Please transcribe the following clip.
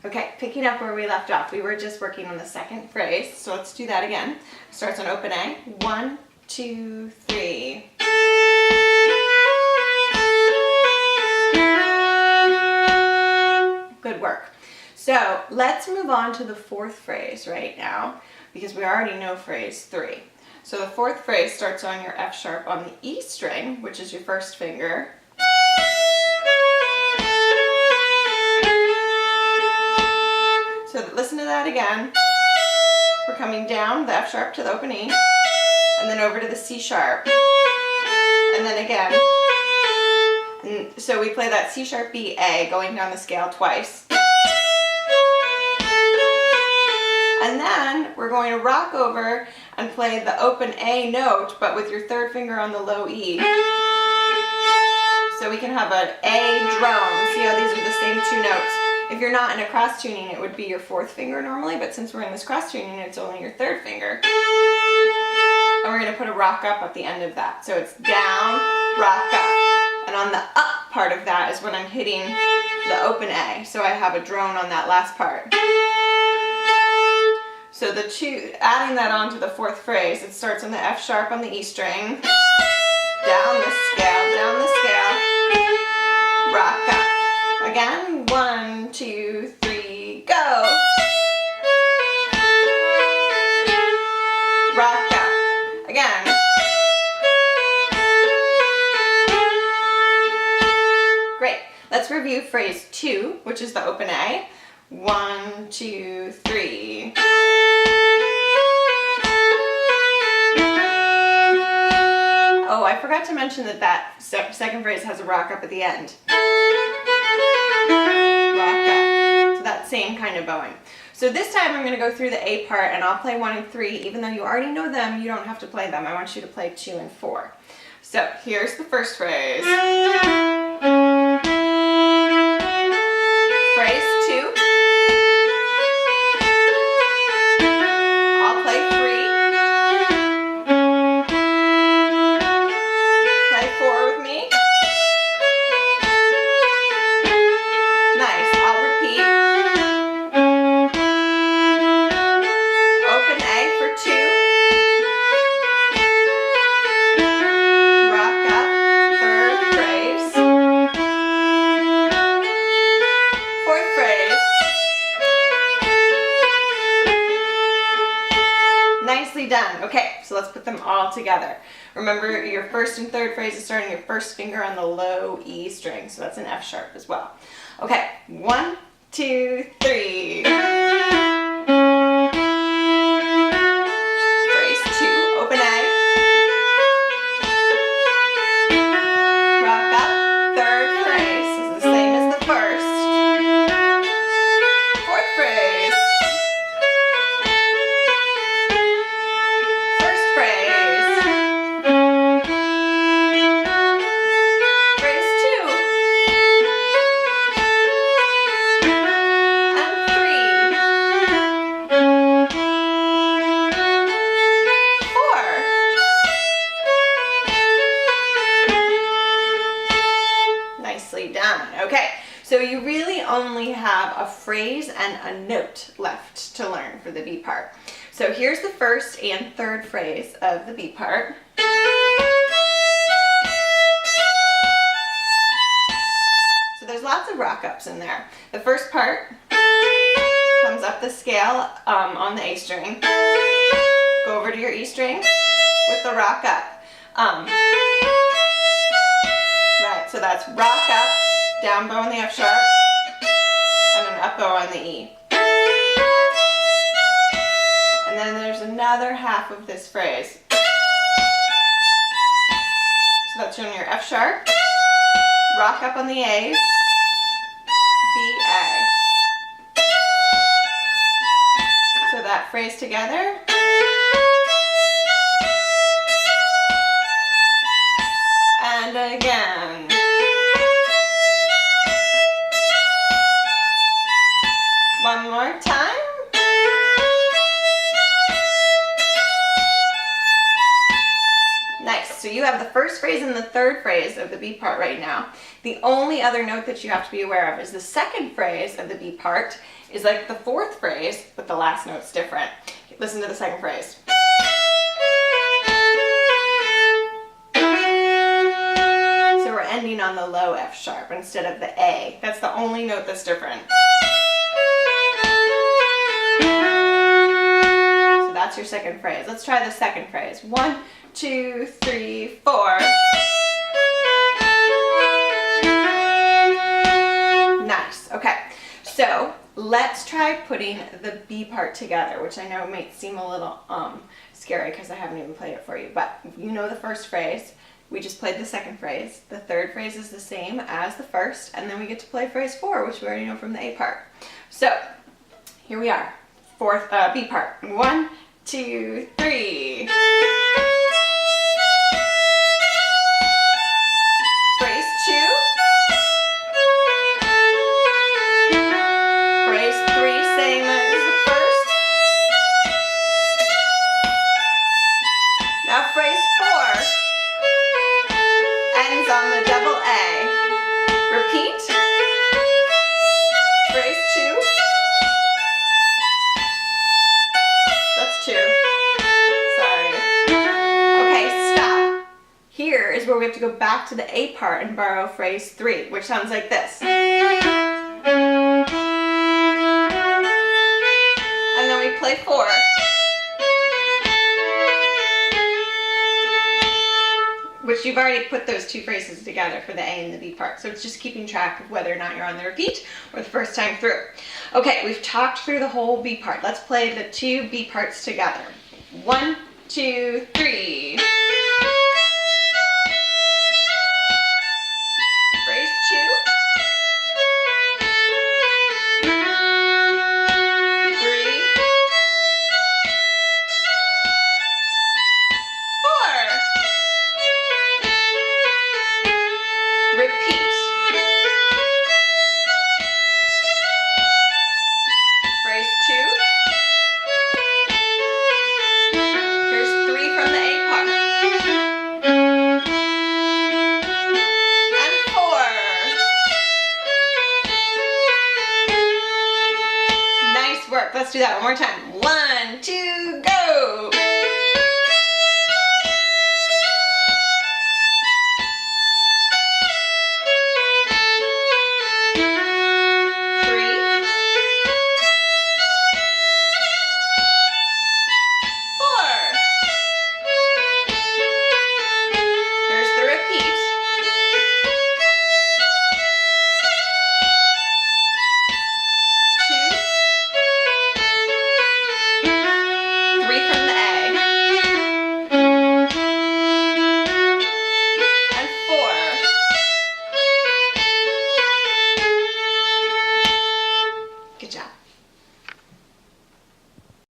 Okay, picking up where we left off, we were just working on the second phrase, so let's do that again. Starts on open A. 1, 2, 3. Good work. So let's move on to the fourth phrase right now, because we already know phrase 3. So the fourth phrase starts on your F sharp on the E string, which is your first finger. So listen to that again. We're coming down the F sharp to the open E, and then over to the C sharp, and then again. And so we play that C sharp B A going down the scale twice. And then we're going to rock over and play the open A note, but with your third finger on the low E. So we can have an A drone. See how these are the same two notes. If you're not in a cross tuning, it would be your fourth finger normally, but since we're in this cross tuning, it's only your third finger. And we're going to put a rock up at the end of that. So it's down, rock up. And on the up part of that is when I'm hitting the open A. So I have a drone on that last part. So adding that on to the fourth phrase, it starts on the F sharp on the E string, down the scale, rock up. Again, 1, 2, 3, go. Rock up. Again. Great. Let's review phrase 2, which is the open A. 1, 2, 3. Oh, I forgot to mention that second phrase has a rock up at the end. Rock up. So that same kind of bowing. So this time I'm going to go through the A part and I'll play 1 and 3. Even though you already know them, you don't have to play them. I want you to play 2 and 4. So here's the first phrase. Phrase 2. I'll play 3. Play 4 with me. Nice. I'll repeat. Open A for 2. Rock up. Third phrase. Fourth phrase. Nicely done. Okay, so let's put them all together. Remember, your first and third phrase is starting your first finger on the low E string, so that's an F sharp as well. Okay, 1, 2, 3. Phrase 2, open A. Rock up, third phrase. This is the same as the first. Fourth phrase. First phrase. Phrase 2. And 3. 4. Nicely done. Okay, so you really only have a phrase and a note left to learn for the B part. So here's the first and third phrase of the B part. So there's lots of rock ups in there. The first part comes up the scale on the A string. Go over to your E string with the rock up. Right, so that's rock up, down bow on the F sharp, and an up bow on the E. And then there's another half of this phrase. So that's on your F sharp, rock up on the A's, B, A. So that phrase together. And again. One more time. Nice. So you have the first first phrase and the third phrase of the B part right now. The only other note that you have to be aware of is the second phrase of the B part is like the fourth phrase, but the last note's different. Listen to the second phrase. So we're ending on the low F sharp instead of the A. That's the only note that's different. So that's your second phrase. Let's try the second phrase. 1, 2, 3, 4. Nice. Okay. So let's try putting the B part together, which I know might seem a little scary because I haven't even played it for you, but you know the first phrase. We just played the second phrase. The third phrase is the same as the first, and then we get to play phrase 4, which we already know from the A part. So here we are. Fourth B part. 1, 2, 3. Phrase 2. Phrase 3, same as the first. Now phrase 4 ends on the double A. Repeat. Phrase 2. That's 2. Sorry. Okay, stop. Here is where we have to go back to the A part and borrow phrase 3, which sounds like this. And then we play 4. Which you've already put those two phrases together for the A and the B part. So it's just keeping track of whether or not you're on the repeat or the first time through. Okay, we've talked through the whole B part. Let's play the 2 B parts together. 1, 2, 3. Phrase 2. 3. 4. Repeat. Phrase 2. Here's 3 from the A part. And 4. Nice work. Let's do that one more time. 1, 2, go.